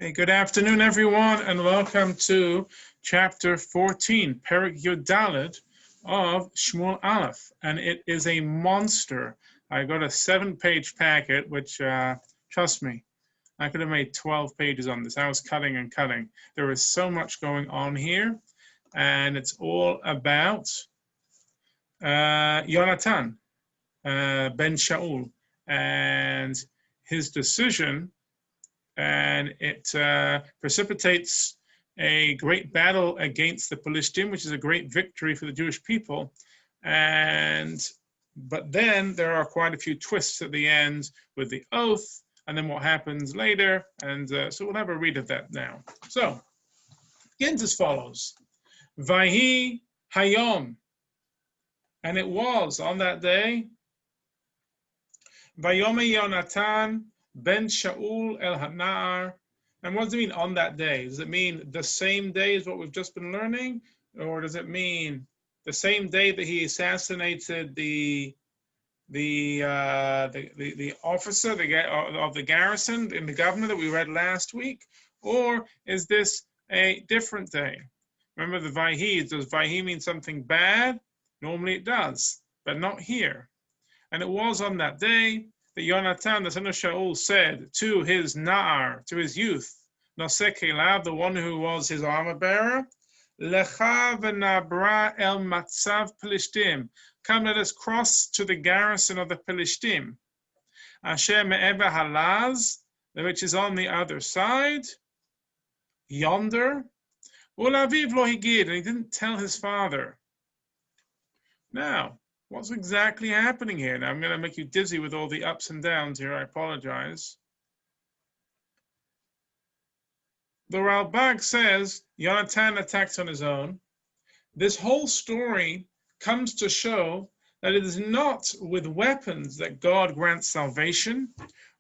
Hey, good afternoon, everyone, and welcome to chapter 14, Perek Yud Daled of Shmuel Aleph, and it is a monster. I got a 7-page packet, which, trust me, I could have made 12 pages on this. I was cutting and cutting. There is so much going on here, and it's all about Yonatan, ben Shaul, and his decision. And it precipitates a great battle against the Pelishtim, which is a great victory for the Jewish people. But then there are quite a few twists at the end with the oath, and then what happens later. And so we'll have a read of that now. So, it begins as follows. Vayhi Hayom. And it was on that day, Vayome Yonatan Ben Shaul El Hanar. And what does it mean on that day? Does it mean the same day as what we've just been learning? Or does it mean the same day that he assassinated the officer of the garrison and the governor that we read last week? Or is this a different day? Remember the Vayhi, does Vayhi mean something bad? Normally it does, but not here. And it was on that day that Yonatan, the son of Shaul, said to his Na'ar, to his youth, Noseh Kelav, the one who was his armor bearer, Lecha v'nabra el matzav Pelishtim. Come, let us cross to the garrison of the Pelishtim. Asher me'ever halaz, which is on the other side, yonder. Ulaviv lo higid, and he didn't tell his father. Now, what's exactly happening here? Now, I'm going to make you dizzy with all the ups and downs here. I apologize. The Ralbag says Yonatan attacks on his own. This whole story comes to show that it is not with weapons that God grants salvation.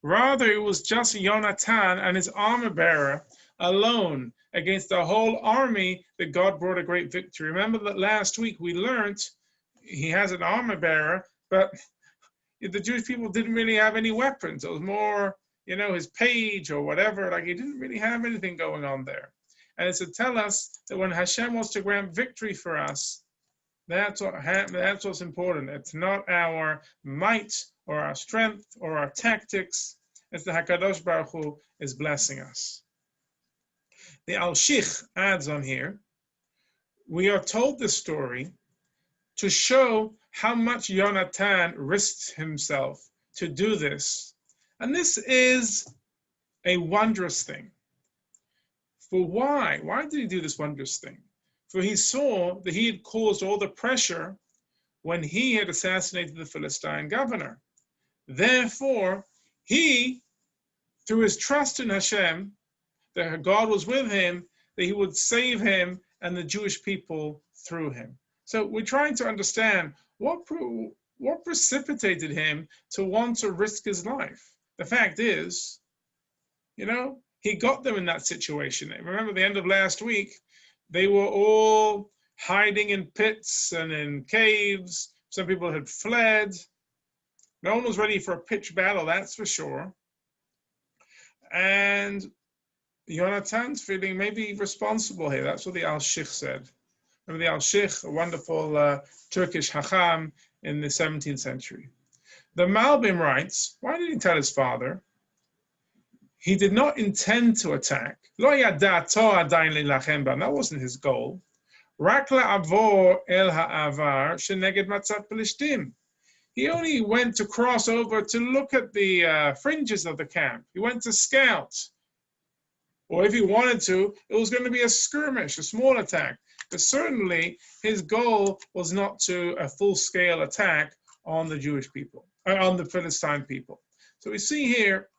Rather, it was just Yonatan and his armor bearer alone against the whole army that God brought a great victory. Remember that last week we learned he has an armor bearer, but the Jewish people didn't really have any weapons. It was more, his page or whatever. Like, he didn't really have anything going on there. And it's to tell us that when Hashem wants to grant victory for us, that's what's important. It's not our might or our strength or our tactics. It's the HaKadosh Baruch Hu is blessing us. The AlShikh adds on here, we are told this story to show how much Yonatan risked himself to do this. And this is a wondrous thing. For why? Why did he do this wondrous thing? For he saw that he had caused all the pressure when he had assassinated the Philistine governor. Therefore, he, through his trust in Hashem, that God was with him, that he would save him and the Jewish people through him. So we're trying to understand what precipitated him to want to risk his life. The fact is, he got them in that situation. Remember the end of last week, they were all hiding in pits and in caves. Some people had fled. No one was ready for a pitched battle, that's for sure. And Yonatan's feeling maybe responsible here. That's what the AlShikh said. Remember the AlShikh, a wonderful Turkish Hacham in the 17th century. The Malbim writes, why did he tell his father? He did not intend to attack. That wasn't his goal. He only went to cross over to look at the fringes of the camp. He went to scout. Or if he wanted to, it was going to be a skirmish, a small attack. But certainly, his goal was not to a full-scale attack on the Jewish people, on the Philistine people. So we see here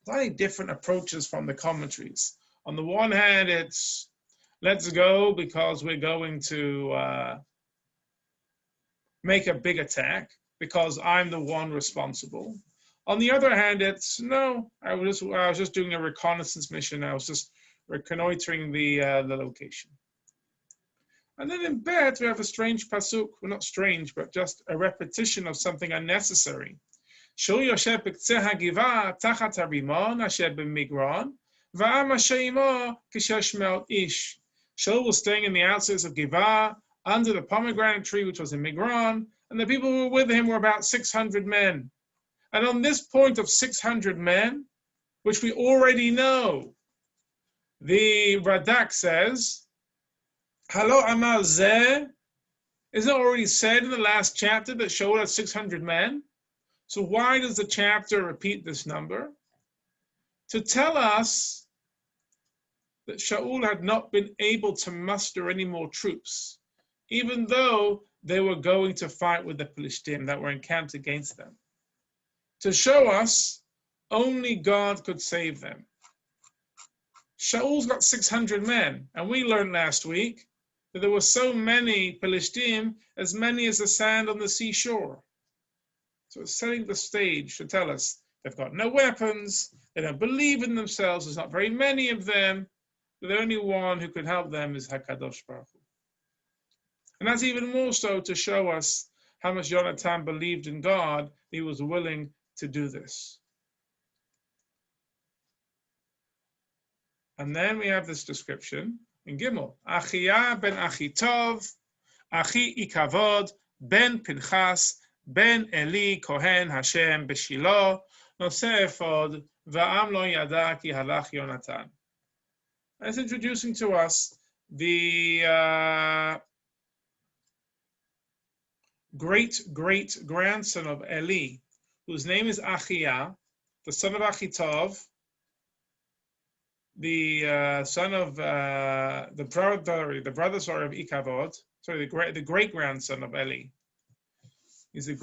slightly different approaches from the commentaries. On the one hand, it's let's go because we're going to make a big attack because I'm the one responsible. On the other hand, it's no, I was just doing a reconnaissance mission. I was just reconnoitering the location. And then in Bet, we have a strange pasuk. Well, not strange, but just a repetition of something unnecessary. Va'am ha'she'imo k'sheshmeot ish. Shaul was staying in the outskirts of Giv'ah, under the pomegranate tree which was in Migron, and the people who were with him were about 600 men. And on this point of 600 men, which we already know, the Radak says, Halo Amal Zeh, isn't it already said in the last chapter that Shaul had 600 men? So why does the chapter repeat this number? To tell us that Shaul had not been able to muster any more troops, even though they were going to fight with the Philistines that were encamped against them. To show us only God could save them. Shaul's got 600 men, and we learned last week that there were so many Philistines, as many as the sand on the seashore. So it's setting the stage to tell us they've got no weapons, they don't believe in themselves, there's not very many of them, but the only one who could help them is HaKadosh Baruch Hu. And that's even more so to show us how much Jonathan believed in God, he was willing to do this. And then we have this description in Gimel. Achia ben Achitov, Achi Ikavod, ben Pinchas, ben Eli Kohen Hashem Beshilo, Noseh Ephod, Va'am lo yada ki halach Yonatan. That's introducing to us the great-great-grandson of Eli, whose name is Achia, the son of Achitov, the son of the brother of Ikavod, sorry, the great grandson of Eli. He's the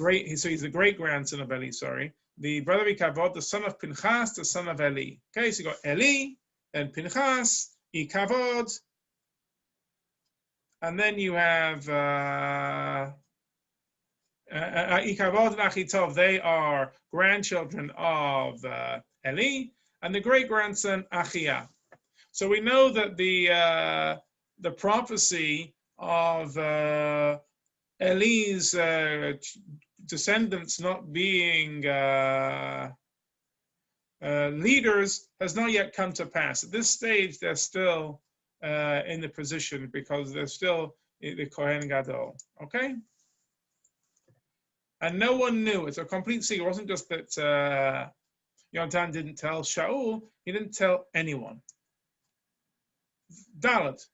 great grandson of Eli. Sorry, the brother of Ikavod, the son of Pinchas, the son of Eli. Okay, so you got Eli, then Pinchas, Ikavod, and then you have Ikavod and Achitov. They are grandchildren of Eli. And the great-grandson, Achia. So we know that the prophecy of Eli's descendants not being leaders has not yet come to pass. At this stage, they're still in the position because they're still the Kohen Gadol. Okay? And no one knew. It's a complete secret. It wasn't just that Yonatan didn't tell Shaul, he didn't tell anyone. Dalet.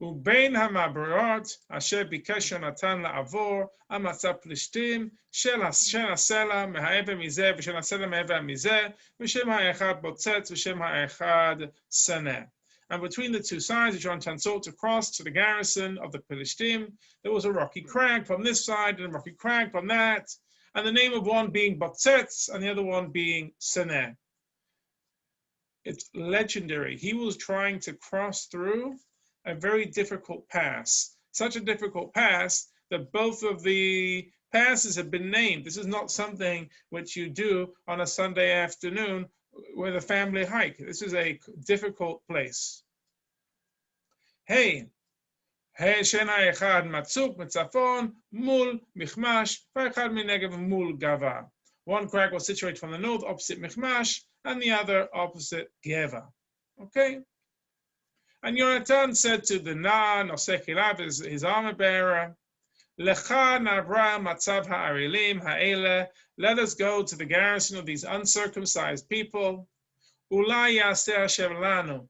ובין המעברות אשר ביקש יונתן לעבור על מצב פלישתים של הסלע מהעבר מזה ושל הסלע מהעבר מזה ושם האחד בוצץ ושם האחד שנא. And between the two sides, which Yonatan sought to cross to the garrison of the Philistine, there was a rocky crag from this side and a rocky crag from that, and the name of one being Botzetz and the other one being Seneh. It's legendary. He was trying to cross through a very difficult pass. Such a difficult pass that both of the passes have been named. This is not something which you do on a Sunday afternoon with a family hike. This is a difficult place. Hey. Shena echad matzuk mitzafon mul michmash, v'echad minegeb mul gava. One crag was situated from the north, opposite Michmash, and the other opposite Geva. Okay? And Yonatan said to the Nosek Hilav, his armor bearer, Lecha nabra matzav ha'arilim ha'ele, let us go to the garrison of these uncircumcised people. Ulai yaseh Hashem lanu.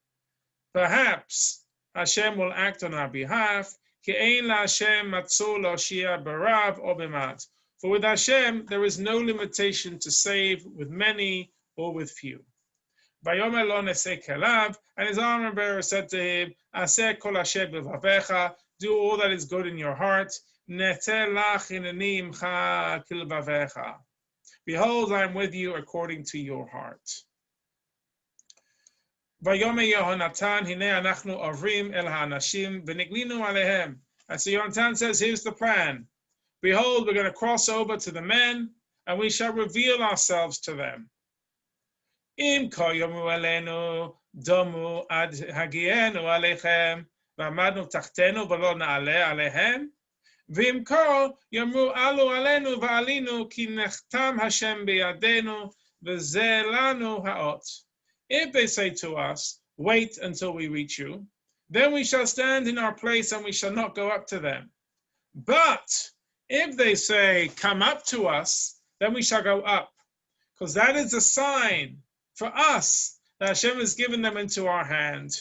Perhaps Hashem will act on our behalf. Ki ein la Hashem matzul loshia barav or b'mat. For with Hashem, there is no limitation to save with many or with few. Vayomer lo nesek elav, and his armor bearer said to him, Aseh kol asher b'vavecha, do all that is good in your heart. Neteh lach hineni imcha kilvavecha. Behold, I am with you according to your heart. Vayomer Yehonatan, hine anachnu avrim el ha'anashim v'niglinu alehem. And so Yonatan says, here's the plan. Behold, we're going to cross over to the men, and we shall reveal ourselves to them. Im koyomu alenu domu ad hagienu alechem v'amadnu tachtenu v'lo na'ale alehem v'im ko yomu alu alenu v'alinu ki nechtam Hashem biyadenu v'ze lanu ha'ot. If they say to us, wait until we reach you, then we shall stand in our place and we shall not go up to them. But if they say, come up to us, then we shall go up, because that is a sign for us that Hashem has given them into our hand.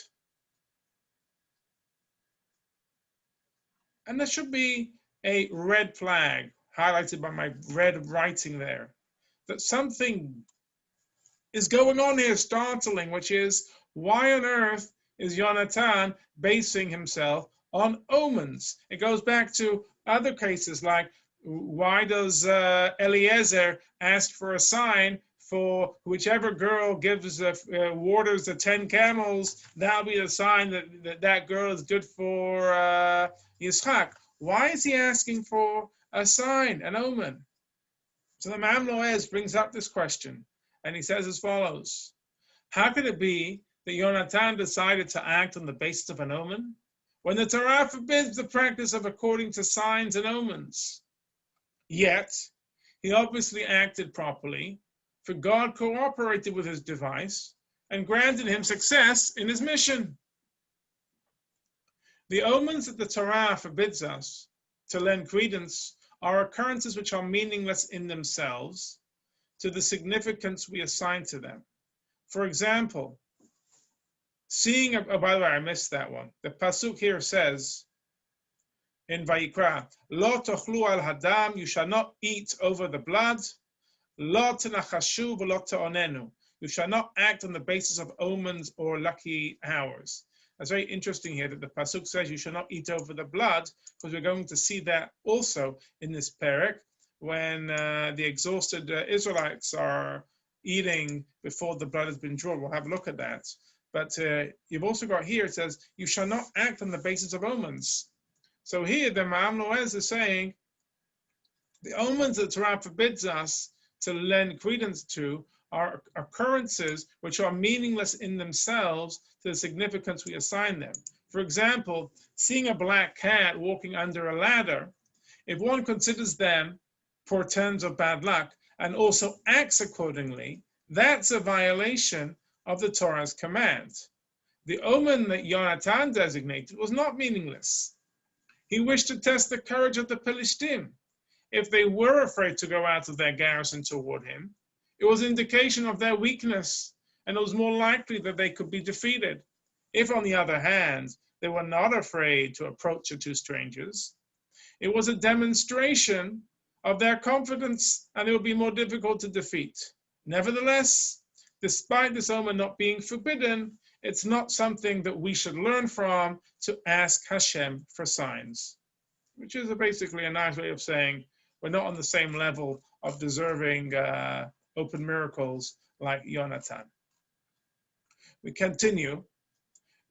And there should be a red flag highlighted by my red writing there, that something is going on here startling, which is, why on earth is Yonatan basing himself on omens? It goes back to other cases, like why does Eliezer ask for a sign for whichever girl gives waters the 10 camels? That'll be a sign that girl is good for Yitzchak. Why is he asking for a sign, an omen? So the Mam Loez brings up this question, and he says as follows: how could it be that Yonatan decided to act on the basis of an omen, when the Torah forbids the practice of according to signs and omens? Yet, he obviously acted properly, for God cooperated with his device and granted him success in his mission. The omens that the Torah forbids us to lend credence are occurrences which are meaningless in themselves to the significance we assign to them. For example, seeing, by the way, I missed that one. The pasuk here says in Vayikra, Lo tochlu al hadam, you shall not eat over the blood. Lo tenachashu v'lo te'onenu, you shall not act on the basis of omens or lucky hours. That's very interesting here that the pasuk says you shall not eat over the blood, because we're going to see that also in this perek when the exhausted Israelites are eating before the blood has been drawn. We'll have a look at that. But you've also got here, it says, you shall not act on the basis of omens. So here the Ma'am Loez is saying the omens that Torah forbids us to lend credence to are occurrences which are meaningless in themselves to the significance we assign them. For example, seeing a black cat walking under a ladder, if one considers them portents of bad luck and also acts accordingly, that's a violation of the Torah's command. The omen that Yonatan designated was not meaningless. He wished to test the courage of the Pelishtim. If they were afraid to go out of their garrison toward him, it was an indication of their weakness, and it was more likely that they could be defeated. If, on the other hand, they were not afraid to approach the two strangers, it was a demonstration of their confidence, and it would be more difficult to defeat. Nevertheless, despite this omen not being forbidden, it's not something that we should learn from to ask Hashem for signs, which is basically a nice way of saying we're not on the same level of deserving open miracles like Yonatan. We continue.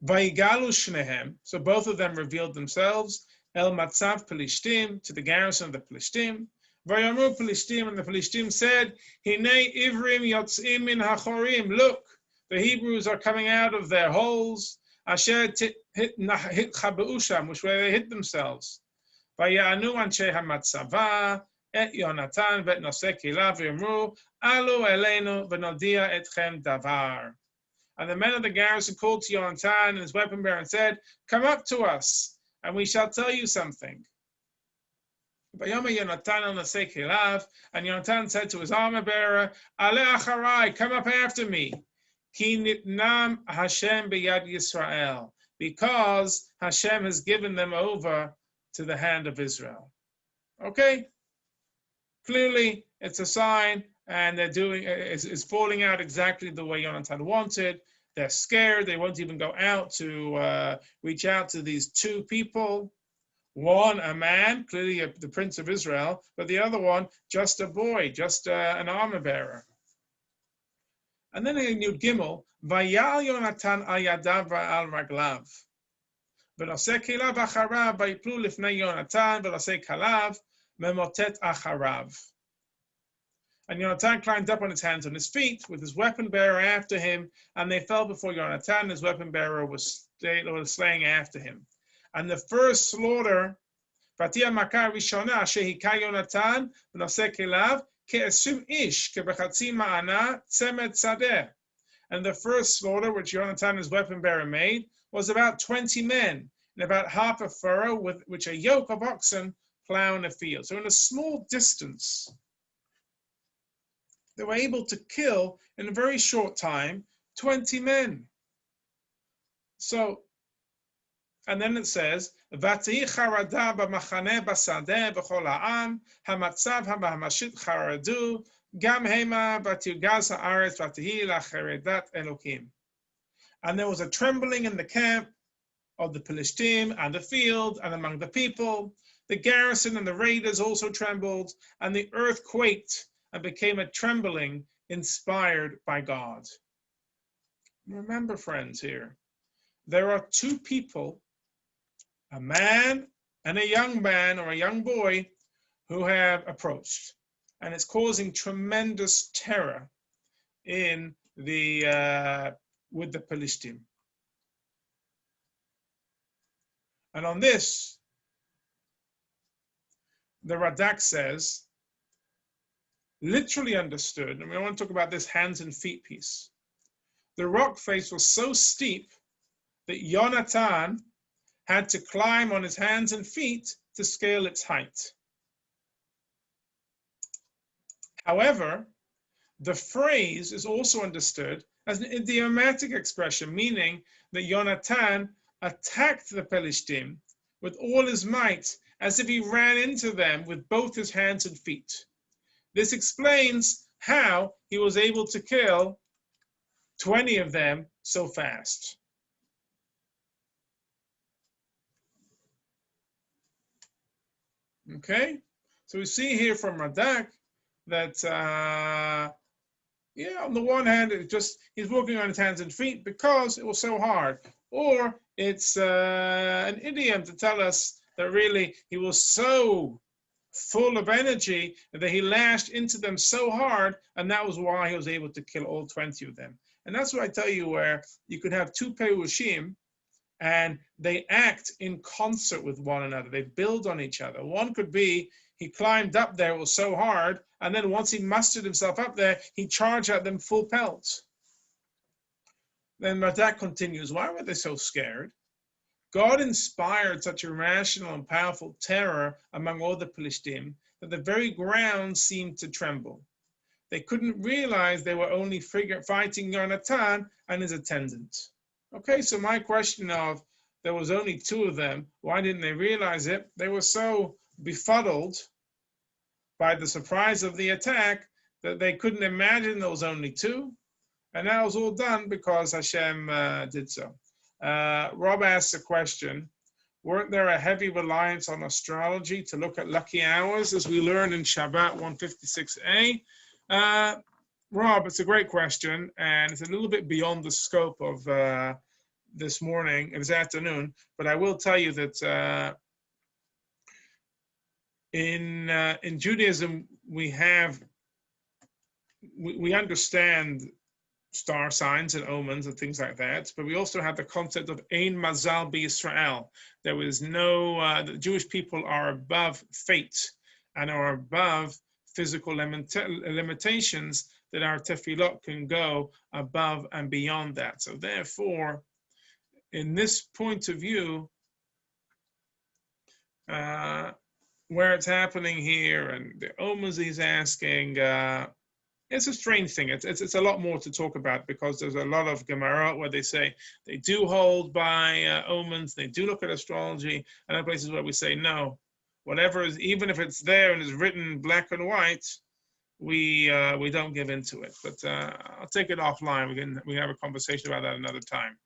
Vayigalu shnehem, so both of them revealed themselves, el matzav Pelishtim, to the garrison of the Pelishtim. Vayamu Pelishtim, and the Pelishtim said, Hinei ivrim yotzim min hachorim, look, the Hebrews are coming out of their holes, asher hitchabe'usham, which where they hid themselves. Vayanu anshe hamatzava, et Yonatan vet noseh kilav v'yamru, alu eleinu v'nodia etchem davar. And the men of the garrison called to Yonatan and his weapon bearer and said, come up to us, and we shall tell you something. And Yonatan said to his armor bearer, Ale acharai, come up after me. Ki nitnam Hashem b'yad Yisrael, because Hashem has given them over to the hand of Israel. Okay? Clearly, it's a sign, and they're doing it's falling out exactly the way Yonatan wanted. They're scared. They won't even go out to reach out to these two people. One, a man, clearly the prince of Israel, but the other one, just a boy, just an armor bearer. And then in Yud Gimel, Vayal Yonatan al yadav al raglav. V'noseh kelav acharav, vayiplu lifnei Yonatan, v'noseh kalav, memotet acharav. And Yonatan climbed up on his hands and his feet with his weapon bearer after him, and they fell before Yonatan. His weapon bearer was slaying after him. And the first slaughter, Fatia Makar Rishona, Shehika Yonatan, V'noseh kelav, ke'esum ish, kebechatzi ma'ana, tzemed sadeh. And the first slaughter, which Yonatan, his weapon bearer, made, was about 20 men in about half a furrow, with which a yoke of oxen plow in a field. So in a small distance, they were able to kill in a very short time 20 men. So, and then it says, "V'atihi charada b'machaneh b'sadeh b'chol ha'am hamatzav ha'mashit charadu gam hema v'tirgaz ha'aretz v'atihi lacheredat Elokim." And there was a trembling in the camp of the Philistine and the field and among the people. The garrison and the raiders also trembled, and the earth quaked and became a trembling inspired by God. Remember, friends, here, there are two people, a man and a young man or a young boy, who have approached, and it's causing tremendous terror in the with the Philistine. And on this, the Radak says, literally understood, and we want to talk about this hands and feet piece. The rock face was so steep that Yonatan had to climb on his hands and feet to scale its height. However, the phrase is also understood as an idiomatic expression, meaning that Yonatan attacked the Philistine with all his might, as if he ran into them with both his hands and feet. This explains how he was able to kill 20 of them so fast. Okay, so we see here from Radak that, on the one hand, he's walking on his hands and feet because it was so hard. Or it's an idiom to tell us that really he was so full of energy that he lashed into them so hard, and that was why he was able to kill all 20 of them. And that's what I tell you, where you could have two Perushim, and they act in concert with one another. They build on each other. One could be, he climbed up there, it was so hard, and then once he mustered himself up there, he charged at them full pelt. Then Radak continues, why were they so scared? God inspired such irrational and powerful terror among all the Philistine that the very ground seemed to tremble. They couldn't realize they were only fighting Yonatan and his attendant. Okay, so my question of, there was only two of them, why didn't they realize it? They were so befuddled by the surprise of the attack that they couldn't imagine there was only two. And that was all done because Hashem did so. Rob asks a question, weren't there a heavy reliance on astrology to look at lucky hours, as we learned in Shabbat 156a? Rob, it's a great question, and it's a little bit beyond the scope of this afternoon, but I will tell you that in Judaism, we understand star signs and omens and things like that, but we also have the concept of Ein Mazal B'Yisrael. There is no, the Jewish people are above fate and are above physical limitations, that our tefillot can go above and beyond that. So therefore, in this point of view, where it's happening here and the omens he's asking, it's a strange thing. It's a lot more to talk about, because there's a lot of Gemara where they say they do hold by omens, they do look at astrology, and other places where we say no, whatever is, even if it's there and is written black and white, we don't give into it. But I'll take it offline. We can have a conversation about that another time.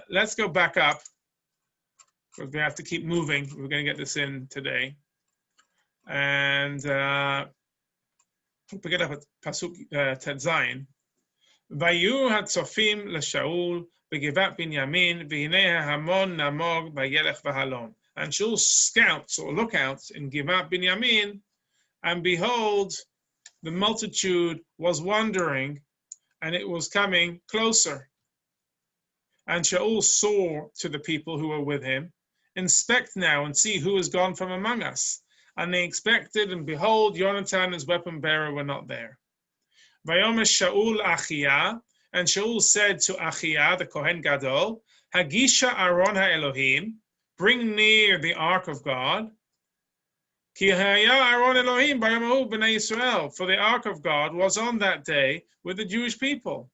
Let's go back up, because we have to keep moving. We're going to get this in today, and pick it up at Pasuk Tet Zayin. Vayu hatzofim l'Shaul b'givat Binyamin v'hinei hamon namog v'yelech v'halon. And Shaul's scouts or lookouts in Givat Binyamin, and behold, the multitude was wandering, and it was coming closer. And Shaul saw to the people who were with him, inspect now and see who has gone from among us. And they expected, and behold, Yonatan, his weapon bearer, were not there. Vayomer Shaul Achia, And Shaul said to Achia, the Kohen Gadol, Hagisha Aron HaElohim, bring near the ark of God. Ki haya Aron Elohim bayamahu b'nei Yisrael, for the ark of God was on that day with the Jewish people.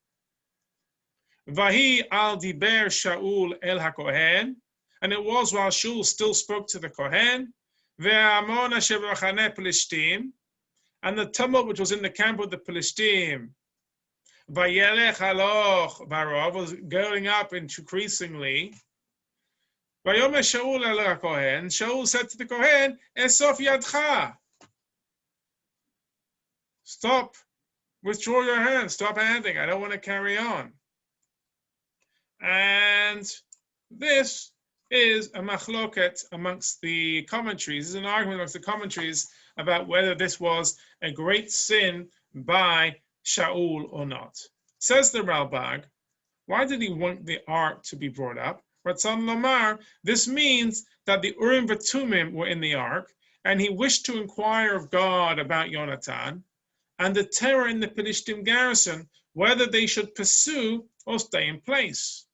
Vahi al diber Shaul el HaKohen, and it was while Shaul still spoke to the Kohen, ve'amon asher b'machane Pelishtim, and the tumult which was in the camp of the Pelishtim, vayelech haloch barov, was going up increasingly. Vayomer Shaul el HaKohen, Shaul said to the Kohen, Esof yadcha, stop, withdraw your hand, stop handing, I don't want to carry on. And this is a machloket amongst the commentaries. This is an argument amongst the commentaries about whether this was a great sin by Shaul or not. Says the Ralbag, why did he want the ark to be brought up? Ratzon Lomar, this means that the Urim V'Tumim were in the ark, and he wished to inquire of God about Yonatan, and the terror in the Pelishtim garrison, whether they should pursue or stay in place.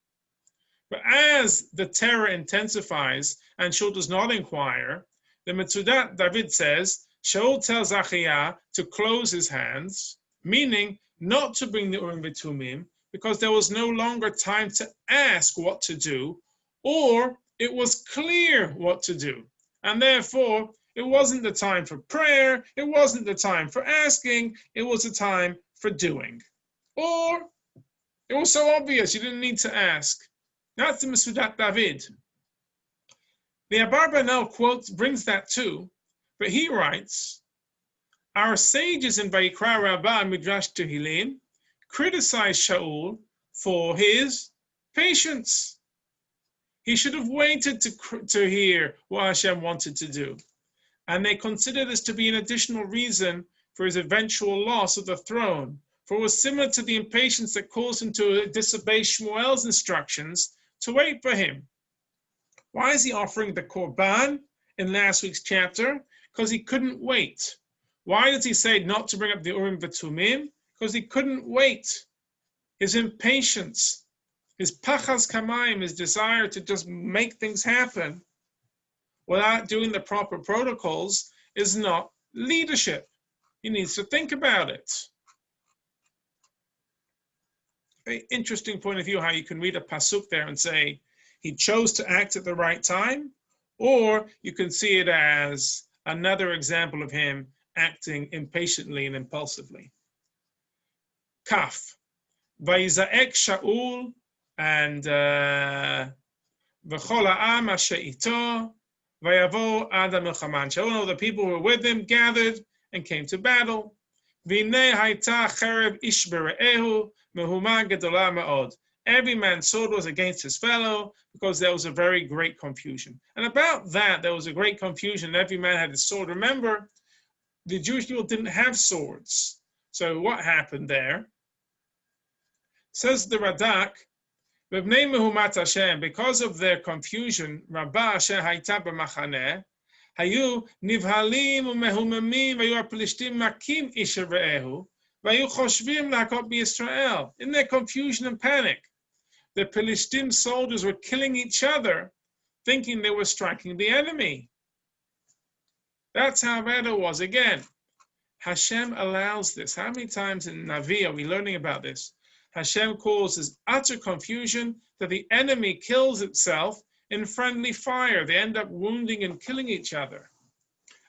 But as the terror intensifies and Shaul does not inquire, the Metzudat David says, Shaul tells Achia to close his hands, meaning not to bring the Urim V'Tumim, because there was no longer time to ask what to do, or it was clear what to do. And therefore, it wasn't the time for prayer, it wasn't the time for asking, it was the time for doing. Or it was so obvious you didn't need to ask. That's the Mesudat David. The Abarbanel quotes brings that too, but he writes, our sages in Vayikra Rabbah and Midrash Tehillim criticized Shaul for his patience. He should have waited to hear what Hashem wanted to do. And they consider this to be an additional reason for his eventual loss of the throne, for it was similar to the impatience that caused him to disobey Shmuel's instructions to wait for him. Why is he offering the Korban in last week's chapter? Because he couldn't wait. Why does he say not to bring up the Urim V'Tumim? Because he couldn't wait. His impatience, his pachas kamayim, his desire to just make things happen without doing the proper protocols is not leadership. He needs to think about it. Very interesting point of view how you can read a pasuk there and say he chose to act at the right time, or you can see it as another example of him acting impatiently and impulsively. Kaf. Vayizaek Shaul and V'chol ha'am asher ito vayavo ad ha'milchama. Shaul and all the people who were with him gathered and came to battle. V'nei hayta cherev ish bere'ehu mehuma gedola ma'od. Every man's sword was against his fellow because there was a very great confusion. And about that, there was a great confusion. Every man had his sword. Remember, the Jewish people didn't have swords. So what happened there? Says the Radak, because of their confusion, Rabbah asher hayta b'machaneh, hayu nivhalim umehumemim vayu ha'Pelishtim makim ish re'ehu vayu choshvim lahakot b'Yisrael. In their confusion and panic, the Pelishtim soldiers were killing each other, thinking they were striking the enemy. That's how bad it was. Again, Hashem allows this. How many times in Navi are we learning about this? Hashem causes utter confusion that the enemy kills itself in friendly fire. They end up wounding and killing each other.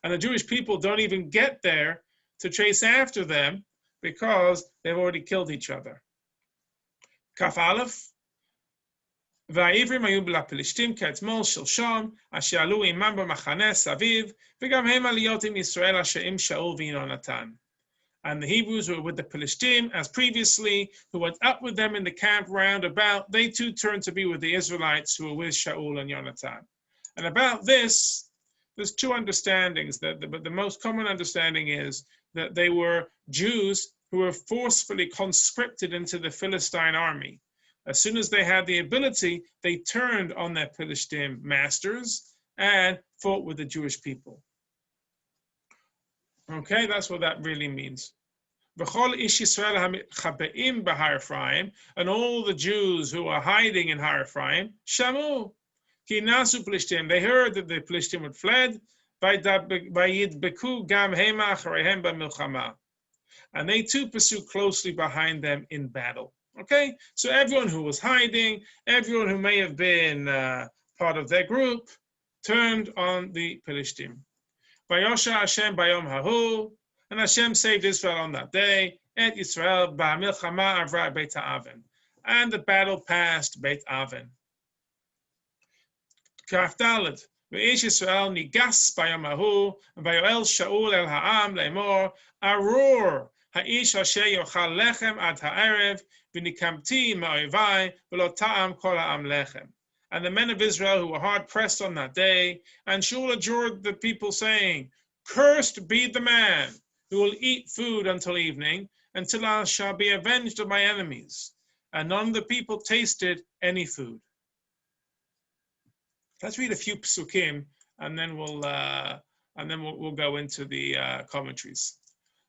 And the Jewish people don't even get there to chase after them because they've already killed each other. Kaf Aleph. והעברים היו לפלשתים כאתמול שלשום, אשר עלו עמם במחנה סביב, וגם הם עליות עם ישראל אשר עם שאול ויונתן. And the Hebrews were with the Pelishtim as previously, who went up with them in the camp round about. They too turned to be with the Israelites who were with Shaul and Yonatan. And about this, there's two understandings. But the most common understanding is that they were Jews who were forcefully conscripted into the Philistine army. As soon as they had the ability, they turned on their Pelishtim masters and fought with the Jewish people. Okay, that's what that really means. V'chol ish Yisrael hachabeim b'Har Ephraim, and all the Jews who are hiding in Har Ephraim, shamu, ki nasu Plishtim. They heard that the Plishtim had fled. Vayidbeku gam hema achareihem b'milchama, and they too pursued closely behind them in battle. Okay, so everyone who was hiding, everyone who may have been part of their group, turned on the Plishtim. Vayosha Hashem bayom hahu, and Hashem saved Israel on that day. Et Yisrael ba'milchama avra Beit Aven, and the battle passed Beit Aven. Kafdalet, ve'ish Yisrael nigas bayom hahu, vayoel Shaul el ha'am le'emor, arur ha'ish asher yochal lechem ad ha'erev, v'nikamti ma'oivai, v'lo ta'am kol ha'am lechem. And the men of Israel who were hard pressed on that day, and Shaul adjured the people, saying, "Cursed be the man who will eat food until evening, until I shall be avenged of my enemies." And none of the people tasted any food. Let's read a few psukim, and then we'll go into the commentaries.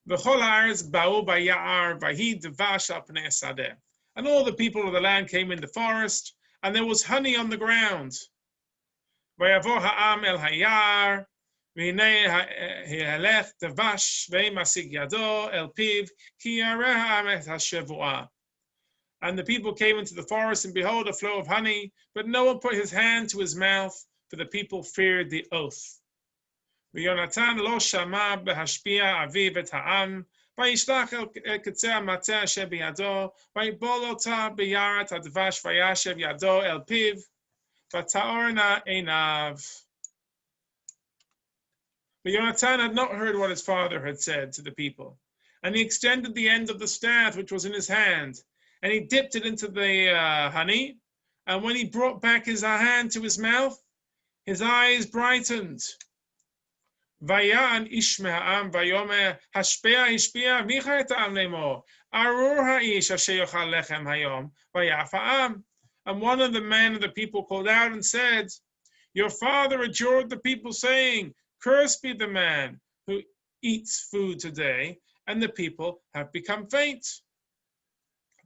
V'chol haaretz ba'u ba'ya'ar v'hi dvash al pnei sadeh. And all the people of the land came in the forest, and there was honey on the ground. Vayavo ha'am el hayar, v'hinei ha'elech dvash ve'masig yado el piv, ki yareh ha'am et ha'shevuah. And the people came into the forest, and behold, a flow of honey, but no one put his hand to his mouth, for the people feared the oath. V'Yonatan lo shama b'hashpia aviv et ha'am, vayishlach el ketzeh ha'matzeh asher biyado, vayibol ota biyarat hadvash vayashev yado el piv, v'ta'orna einav. But Yonatan had not heard what his father had said to the people, and he extended the end of the staff which was in his hand, and he dipped it into the honey, and when he brought back his hand to his mouth, his eyes brightened. Vayan ish me'ha'am vayomer hashpea hishpea micha et ha'am lemor arur ha'ish asher yochal lechem hayom vayaf ha'am. And one of the men of the people called out and said, "Your father adjured the people, saying, 'Cursed be the man who eats food today,' and the people have become faint."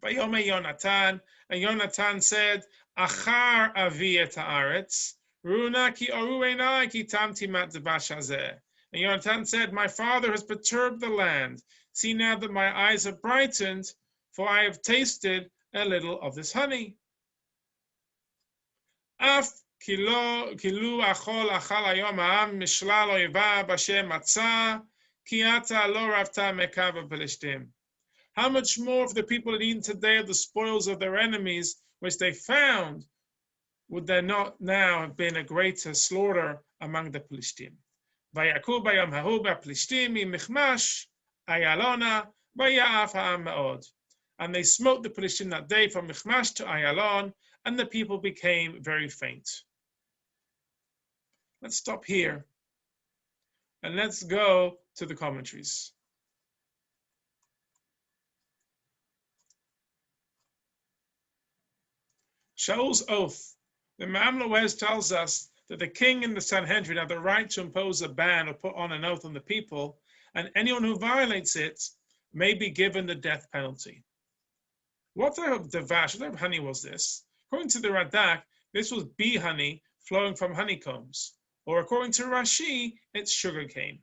Vayomer Yonatan, and Yonatan said, "Achar avi et haaretz, runa ki oru einai ki tamti mat dvash hazeh." And Yonatan said, "My father has perturbed the land. See now that my eyes have brightened, for I have tasted a little of this honey." Af kilu achol achal hayom ha'am mishlal oivav asher matzah, ki ata lo ravta mekav Pelishtim. How much more if the people had eaten today of the spoils of their enemies, which they found, would there not now have been a greater slaughter among the Pelishtim? Vayaku bayom hahu ba'Pelishtim michmash ayalona vaya'af ha'am ma'od. And they smote the Pelishtim that day from Michmash to Ayalon, and the people became very faint. Let's stop here, and let's go to the commentaries. Shaul's oath. The Ma'am Loez tells us that the king and the Sanhedrin have the right to impose a ban or put on an oath on the people, and anyone who violates it may be given the death penalty. What type of devash, what type of honey was this? According to the Radak, this was bee honey flowing from honeycombs, or according to Rashi, it's sugarcane.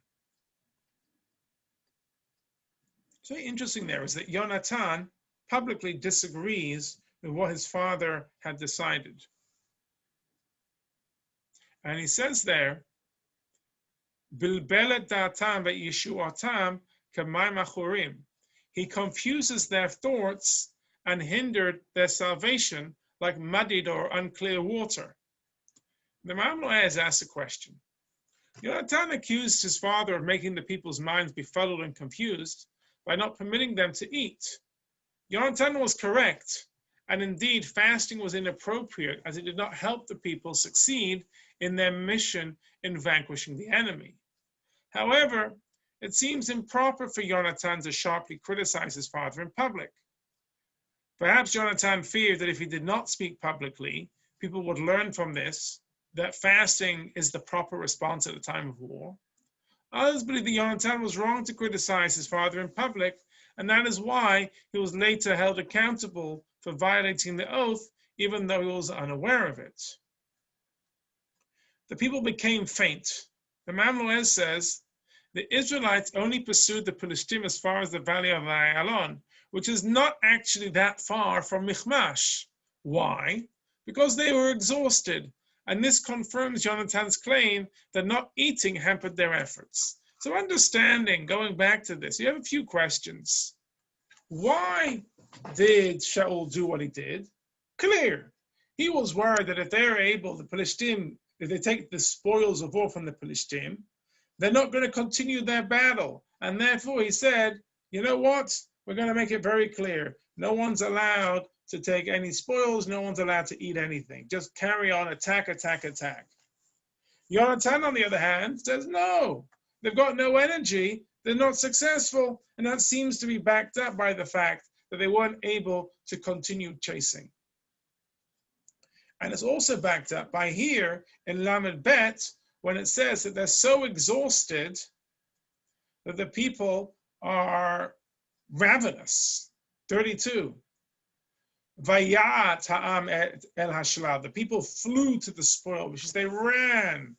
So interesting there is that Yonatan publicly disagrees with what his father had decided. And he says there, Bilbelet da'atam ve'yeshuatam k'mayim achurim. He confuses their thoughts and hindered their salvation like muddied or unclear water. The Ma'am Loez asked a question. Yonatan accused his father of making the people's minds befuddled and confused by not permitting them to eat. Yonatan was correct, and indeed fasting was inappropriate as it did not help the people succeed in their mission in vanquishing the enemy. However, it seems improper for Yonatan to sharply criticize his father in public. Perhaps Yonatan feared that if he did not speak publicly, people would learn from this that fasting is the proper response at a time of war. Others believe that Yonatan was wrong to criticize his father in public, And that is why he was later held accountable for violating the oath, even though he was unaware of it. The people became faint. The Mamluez says, the Israelites only pursued the Philistines as far as the valley of Ayalon, which is not actually that far from Michmash. Why? Because they were exhausted. And this confirms Jonathan's claim that not eating hampered their efforts. So understanding, going back to this, you have a few questions. Why did Shaul do what he did? Clear. He was worried that if they're able, the Philistines, if they take the spoils of war from the Philistines, they're not going to continue their battle. And therefore he said, you know what? We're going to make it very clear. No one's allowed to take any spoils. No one's allowed to eat anything. Just carry on, attack, attack, attack. Jonathan, on the other hand, says no. They've got no energy. They're not successful. And that seems to be backed up by the fact that they weren't able to continue chasing. And it's also backed up by here in Lamed Bet, when it says that they're so exhausted that the people are ravenous. 32. Vayat ha'am el hashlav. The people flew to the spoil, which is they ran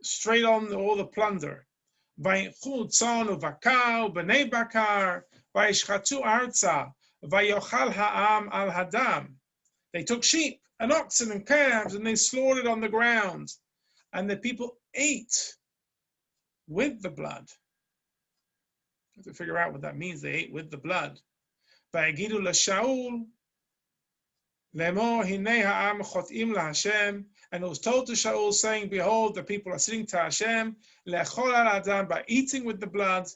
straight on all the plunder. Vayichu tzon uvakar b'nei bakar vayishchatu arza vayochal ha'am al hadam. They took sheep and oxen and calves and they slaughtered on the ground. And the people ate with the blood. You have to figure out what that means. They ate with the blood. Vayigidu l'Shaul lemor hinei ha'am chotim laHashem. And it was told to Shaul, saying, behold, the people are sitting to Hashem, lechol al adam, by eating with the blood.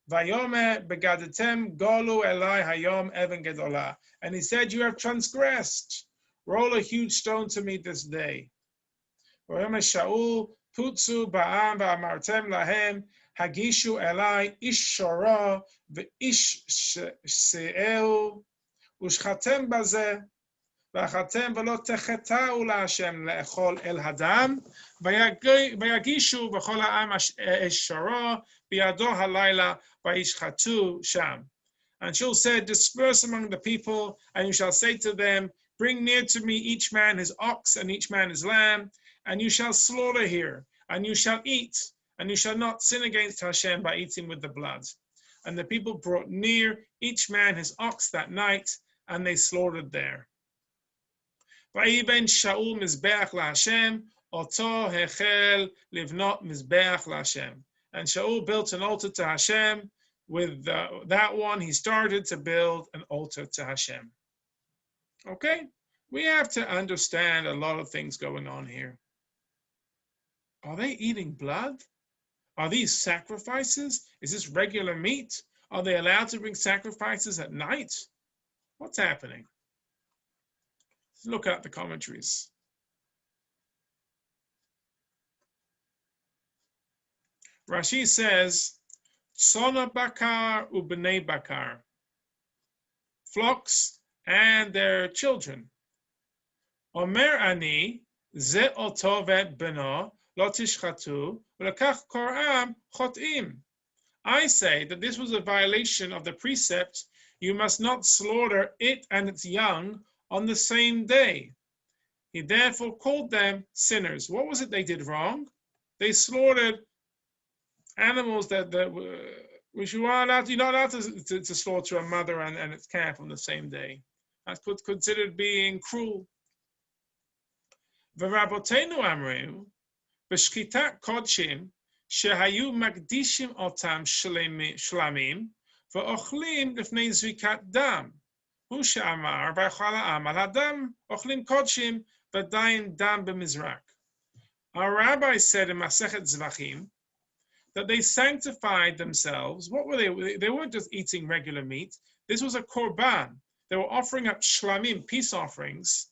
Vayomer begadetem golu elai hayom even gedolah. And he said, you have transgressed. Roll a huge stone to me this day. Vayomer Shaul putzu ba'am va'amartem lahem hagishu elai ish shora ve'ish se'eu ushchatem bazeh. ואכלתם ולא תחטאו להשם לאכול אל הדם, ויגישו בכל העם אש שרו בידו הלילה וישחטו שם. And Shaul said, disperse among the people, and you shall say to them, bring near to me each man his ox and each man his lamb, and you shall slaughter here, and you shall eat, and you shall not sin against Hashem by eating with the blood. And the people brought near each man his ox that night, and they slaughtered there. Vayiben Shaul mizbeach laHashem, oto hechel livnot mizbeach laHashem. And Shaul built an altar to Hashem. With that one, he started to build an altar to Hashem. Okay, we have to understand a lot of things going on here. Are they eating blood? Are these sacrifices? Is this regular meat? Are they allowed to bring sacrifices at night? What's happening? Look at the commentaries. Rashi says, Tsona bakar ubnei bakar, flocks and their children. Omer ani ze oto vet beno lo tishchatu v'lekach koram chotim. I say that this was a violation of the precept, you must not slaughter it and its young on the same day. He therefore called them sinners. What was it they did wrong? They slaughtered animals which you are allowed, you're not allowed to slaughter a mother and its calf on the same day. That's considered being cruel. V'rabotenu amreu b'shchitat kodshim shehayu makdishim otam shlamim v'ochlim lifnei zrikat dam. Hu she'amar v'chal ha'am al hadam ochlim kodshim v'dayin dam b'mizrak. Our rabbi said in Masechet Zvachim that they sanctified themselves. What were they? They weren't just eating regular meat. This was a korban. They were offering up shlamim, peace offerings,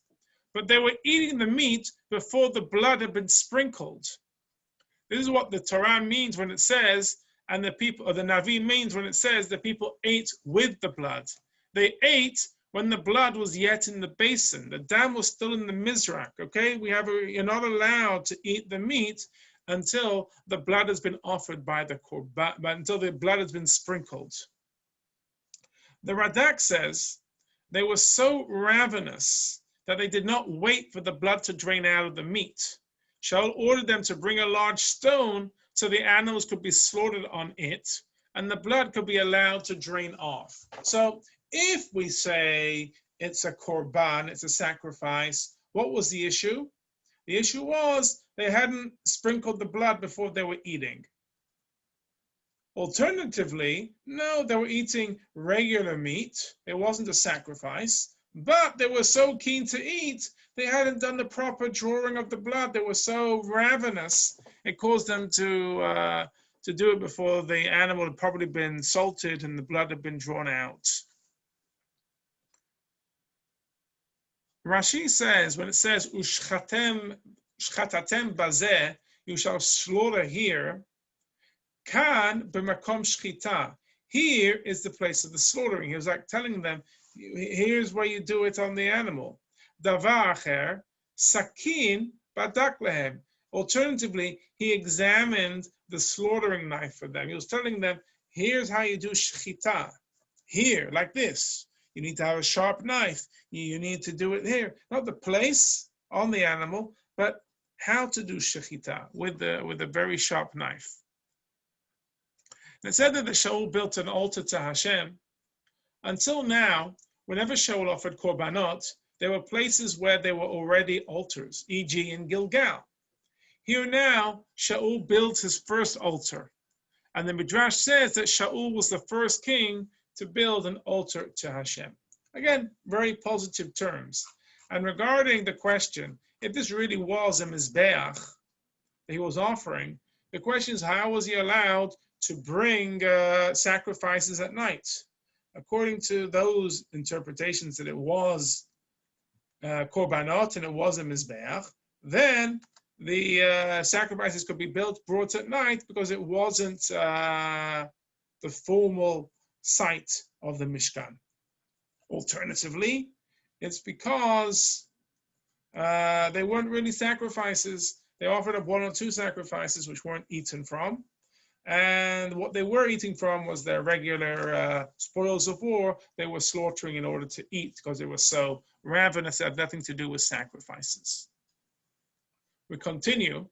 but they were eating the meat before the blood had been sprinkled. This is what the Torah means when it says, and the people, or the Navi means when it says the people ate with the blood. They ate when the blood was yet in the basin. The dam was still in the mizrak, okay? You're not allowed to eat the meat until the blood has been offered by the korban, until the blood has been sprinkled. The Radak says they were so ravenous that they did not wait for the blood to drain out of the meat. Shaul ordered them to bring a large stone so the animals could be slaughtered on it and the blood could be allowed to drain off. So if we say it's a korban, it's a sacrifice, what was the issue? The issue was they hadn't sprinkled the blood before they were eating. Alternatively, no, they were eating regular meat. It wasn't a sacrifice, but they were so keen to eat, they hadn't done the proper drawing of the blood. They were so ravenous, it caused them to do it before the animal had probably been salted and the blood had been drawn out. Rashi says, when it says, Ushchatatem bazeh, you shall slaughter here, Kan b'makom shchita. Here is the place of the slaughtering. He was like telling them, here's where you do it on the animal. Davar acher, sakin badak lehem. Alternatively, he examined the slaughtering knife for them. He was telling them, here's how you do shchita. Here, like this. You need to have a sharp knife. You need to do it here. Not the place on the animal, but how to do shchita with a very sharp knife. It said that Shaul built an altar to Hashem. Until now, whenever Shaul offered korbanot, there were places where there were already altars, e.g. in Gilgal. Here now, Shaul builds his first altar. And the Midrash says that Shaul was the first king to build an altar to Hashem. Again, very positive terms. And regarding the question, if this really was a mizbeach that he was offering, the question is, how was he allowed to bring sacrifices at night? According to those interpretations that it was korbanot and it was a mizbeach, then the sacrifices could be brought at night because it wasn't the formal site of the Mishkan. Alternatively, it's because they weren't really sacrifices. They offered up 1 or 2 sacrifices which weren't eaten from. And what they were eating from was their regular spoils of war. They were slaughtering in order to eat because they were so ravenous. It had nothing to do with sacrifices. We continue.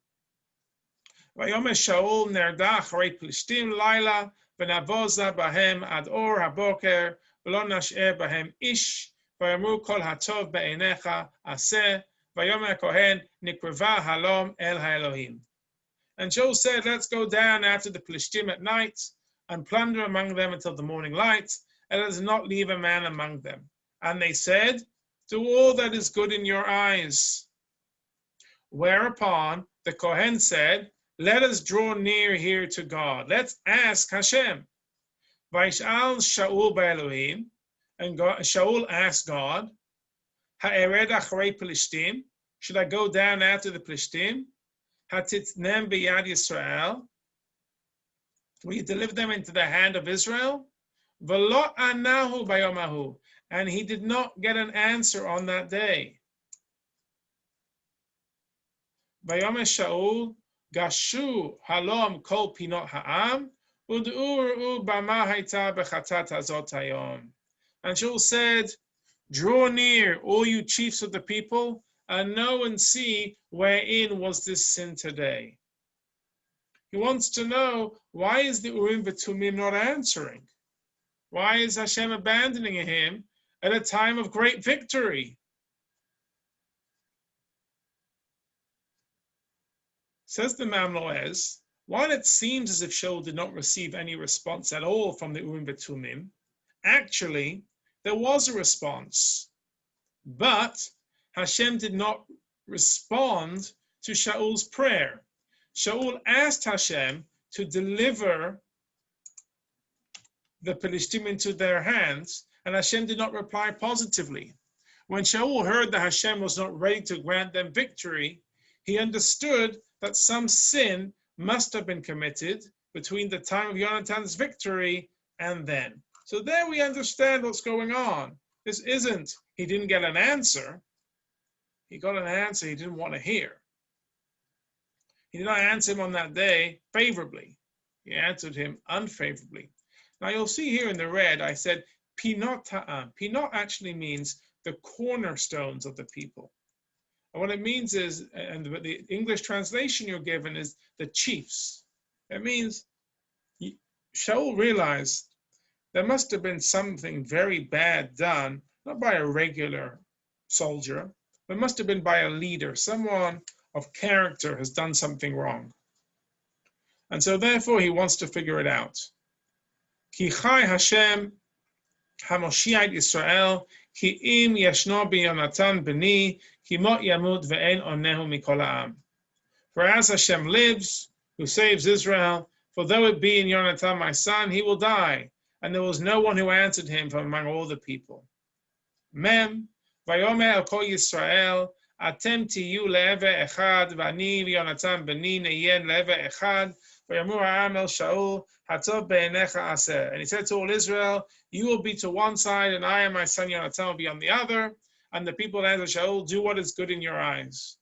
Vayomer Shaul nerda acharei Plishtim laila v'navoza bahem ad or haboker v'lo nash'er bahem ish v'yamru kol hatov be'einecha aseh vayomer kohen nikreva halom el ha'elohim. And Shaul said, let's go down after the Plishtim at night and plunder among them until the morning light, and let us not leave a man among them. And they said, do all that is good in your eyes. Whereupon the Kohen said, let us draw near here to God. Let's ask Hashem. Vayish'al Shaul ba'Elohim, and Shaul asked God, Ha'ered acharei Plishtim, should I go down after the Plishtim? Hatitnem b'yad Yisrael, will you deliver them into the hand of Israel? V'lo anahu bayomahu, and he did not get an answer on that day. Vayomer Shaul, gashu halom kol pinot ha'am, ud'u bama hayta bechatat hazot hayom. And Shaul said, draw near, all you chiefs of the people, and know and see wherein was this sin today. He wants to know, why is the Urim v'Tumim not answering? Why is Hashem abandoning him at a time of great victory? Says the Mamloez, while it seems as if Shaul did not receive any response at all from the Urim v'Tumim, actually, there was a response. But Hashem did not respond to Shaul's prayer. Shaul asked Hashem to deliver the Pelishtim into their hands, and Hashem did not reply positively. When Shaul heard that Hashem was not ready to grant them victory, he understood that some sin must have been committed between the time of Yonatan's victory and then. So there we understand what's going on. This isn't, he didn't get an answer. He got an answer he didn't want to hear. He did not answer him on that day favorably. He answered him unfavorably. Now you'll see here in the red, I said, pinot ta'am. Pinot actually means the cornerstones of the people. And what it means is, and the English translation you're given is the chiefs. It means Shaul realized there must have been something very bad done, not by a regular soldier, but must have been by a leader. Someone of character has done something wrong. And so therefore he wants to figure it out. Ki chai Hashem hamoshiach Yisrael ki im yeshno b'Yonatan b'ni ki mot yamut ve'en onehu mikol ha'am. For as Hashem lives, who saves Israel, for though it be in Yonatan my son, he will die, and there was no one who answered him from among all the people. Mem, vayomer el kol Yisrael, atem tiyu le'ever echad, v'ani v'Yonatan b'ni neyen le'ever echad, v'yamur ha'am el Shaul, hatov be'enecha aser. And he said to all Israel, you will be to one side, and I and my son Yonatan will be on the other, and the people answered Shaul, do what is good in your eyes.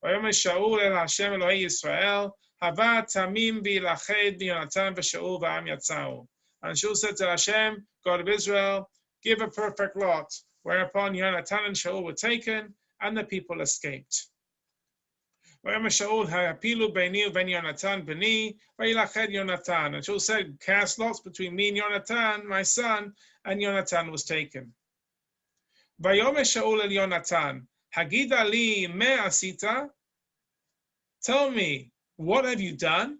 Vayomer Shaul el Hashem Elohei Yisrael, hava tamim v'ilached v'Yonatan v'Shaul v'am yatzau. And Shaul said to Hashem, God of Israel, give a perfect lot, whereupon Yonatan and Shaul were taken, and the people escaped. And Shaul said, cast lots between me and Yonatan, my son, and Yonatan was taken. Vayomer Shaul el Yonatan, Hagida li me asita? Tell me, what have you done?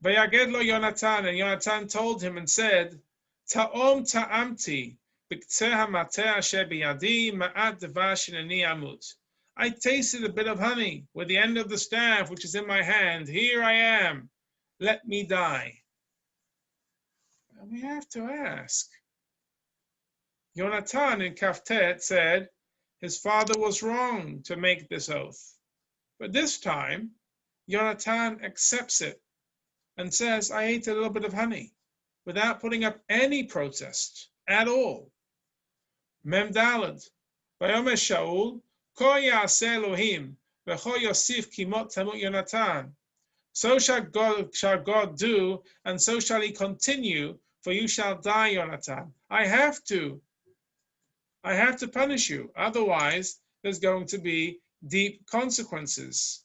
Vayaged lo Yonatan, and Yonatan told him and said, Ta'om ta'amti, b'ktzeh ha'mateh asher biyadi, ma'at devash inani amut. I tasted a bit of honey with the end of the staff which is in my hand. Here I am. Let me die. And we have to ask. Yonatan in Kaftet said his father was wrong to make this oath. But this time, Yonatan accepts it and says, I ate a little bit of honey without putting up any protest at all. Mem Daled, Vayomer Shaul, Ko ya'aseh Elohim, v'cho yosif kimot tamut Yonatan. So shall God do, and so shall he continue, for you shall die, Yonatan. I have to punish you. Otherwise, there's going to be deep consequences.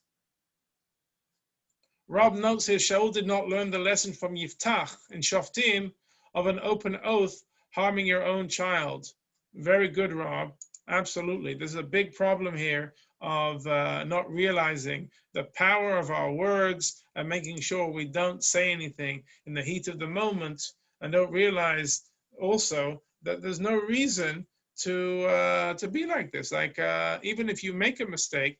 Rob notes here, Shaul did not learn the lesson from Yiftach in Shoftim of an open oath harming your own child. Very good, Rob. Absolutely. There's a big problem here of not realizing the power of our words and making sure we don't say anything in the heat of the moment, and don't realize also that there's no reason to be like this. Like even if you make a mistake,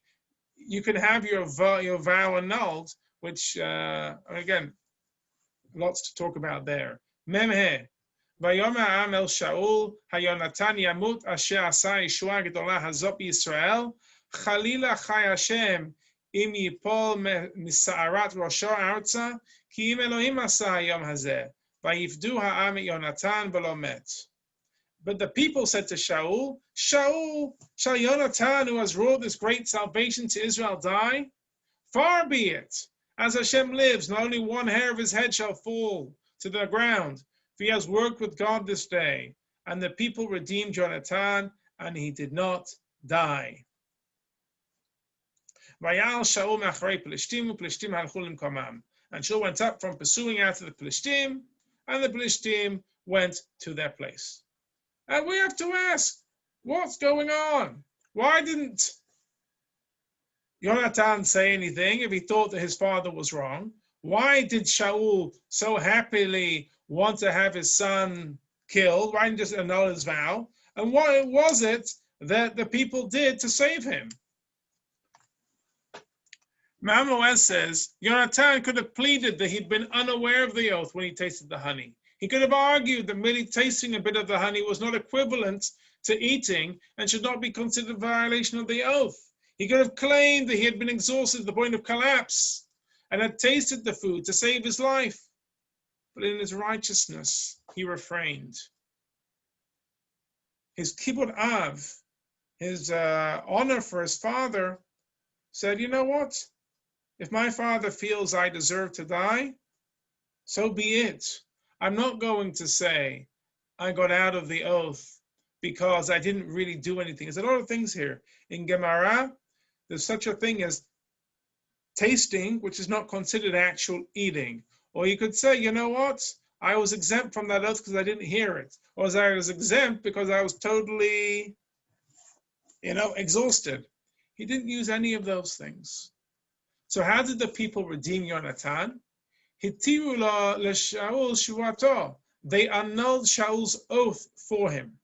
you can have your vow annulled, which again, lots to talk about there. Memhe. Vayomer ha'am el Shaul, hayonatan yamut asher asa yeshua gedola hazot b'Yisrael, chalila chai Hashem, im yipol misa'arat rosho arza, ki im Elohim asa hayom hazeh, vayifdu ha'am et Yonatan v'lo met. But the people said to Shaul, Shaul, shall Yonatan, who has wrought this great salvation to Israel, die? Far be it. As Hashem lives, not only one hair of his head shall fall to the ground, for he has worked with God this day. And the people redeemed Yonatan, and he did not die. And Shaul went up from pursuing after the Plishtim, and the Plishtim went to their place. And we have to ask, what's going on? Why didn't Yonatan say anything if he thought that his father was wrong? Why did Shaul so happily want to have his son killed? Why didn't he just annul his vow? And what was it that the people did to save him? Mamoez says, Yonatan could have pleaded that he'd been unaware of the oath when he tasted the honey. He could have argued that merely tasting a bit of the honey was not equivalent to eating and should not be considered a violation of the oath. He could have claimed that he had been exhausted to the point of collapse and had tasted the food to save his life. But in his righteousness, he refrained. His kibbud av, his honor for his father, said, you know what? If my father feels I deserve to die, so be it. I'm not going to say, I got out of the oath because I didn't really do anything. There's a lot of things here. In Gemara, there's such a thing as tasting, which is not considered actual eating. Or you could say, you know what? I was exempt from that oath because I didn't hear it. Or I was exempt because I was totally, exhausted. He didn't use any of those things. So how did the people redeem Yonatan? Hitiru l'Shaul shuvato. They annulled Shaul's oath for him.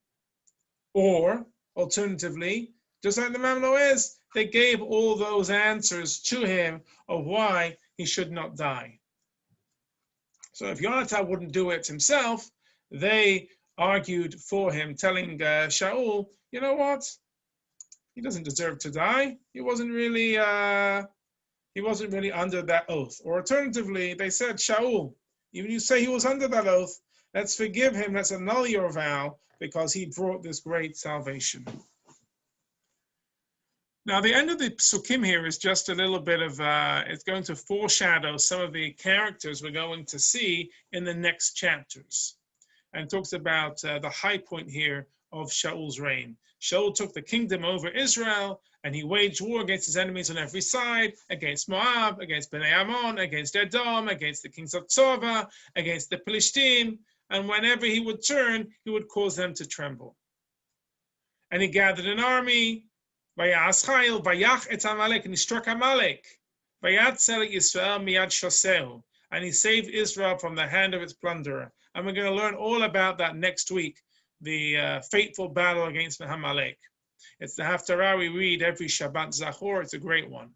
Or, alternatively, just like the Mamloes, they gave all those answers to him of why he should not die. So if Yonatan wouldn't do it himself, they argued for him, telling Shaul, you know what? He doesn't deserve to die. He wasn't really under that oath. Or alternatively, they said, Shaul, even you say he was under that oath, let's forgive him, let's annul your vow, because he brought this great salvation. Now, the end of the psukim here is just a little bit of, it's going to foreshadow some of the characters we're going to see in the next chapters. And talks about the high point here of Shaul's reign. Shaul took the kingdom over Israel, and he waged war against his enemies on every side, against Moab, against Bnei Ammon, against Edom, against the kings of Tzova, against the Philistine, and whenever he would turn, he would cause them to tremble. And he gathered an army, Vayas Chayil, Vayach et Amalek, and he struck Amalek. Vayatzel Yisrael miyad shosehu, and he saved Israel from the hand of its plunderer. And we're going to learn all about that next week, the fateful battle against Amalek. It's the Haftarah we read every Shabbat Zachor. It's a great one.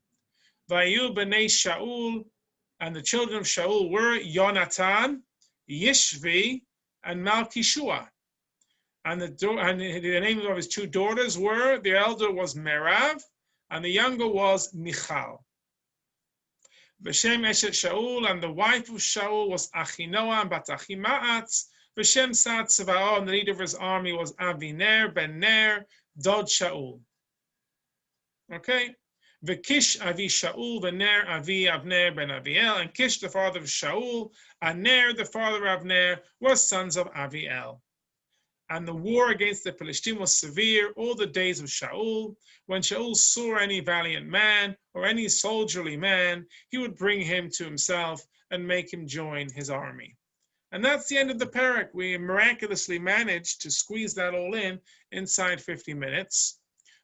Vayu b'nei Shaul, and the children of Shaul were Yonatan, Yishvi, and Malkishua. And the names of his two daughters were, the elder was Merav, and the younger was Michal. V'shem Eshet Shaul, and the wife of Shaul was Achinoam bat Achimaatz. V'shem Sat Tzva'o, and the leader of his army was Aviner ben Ner, Dod Shaul. Okay? V'Kish Avi Shaul, V'Ner Avi Avner ben Aviel, and Kish, the father of Shaul, and Ner, the father of Avner, was sons of Aviel. And the war against the Philistine was severe all the days of Shaul. When Shaul saw any valiant man or any soldierly man, he would bring him to himself and make him join his army. And that's the end of the parak. We miraculously managed to squeeze that all in inside 50 minutes.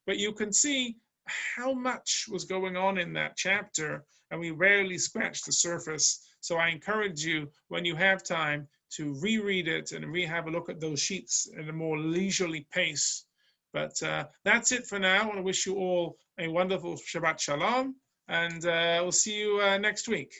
But you can see how much was going on in that chapter, and we rarely scratched the surface. So I encourage you, when you have time, to reread it and have a look at those sheets at a more leisurely pace. But that's it for now. I want to wish you all a wonderful Shabbat Shalom, and we'll see you next week.